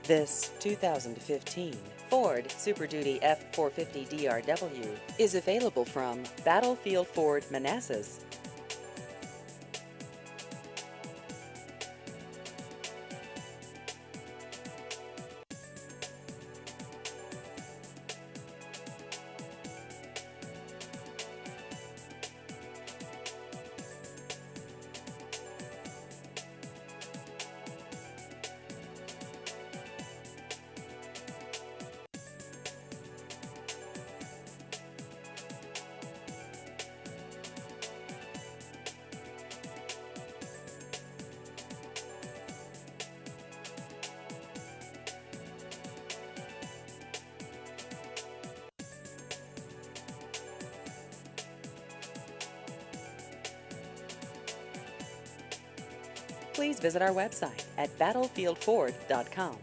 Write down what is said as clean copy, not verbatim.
This 2015 Ford Super Duty F-450 DRW is available from Battlefield Ford Manassas. Please visit our website at battlefieldford.com.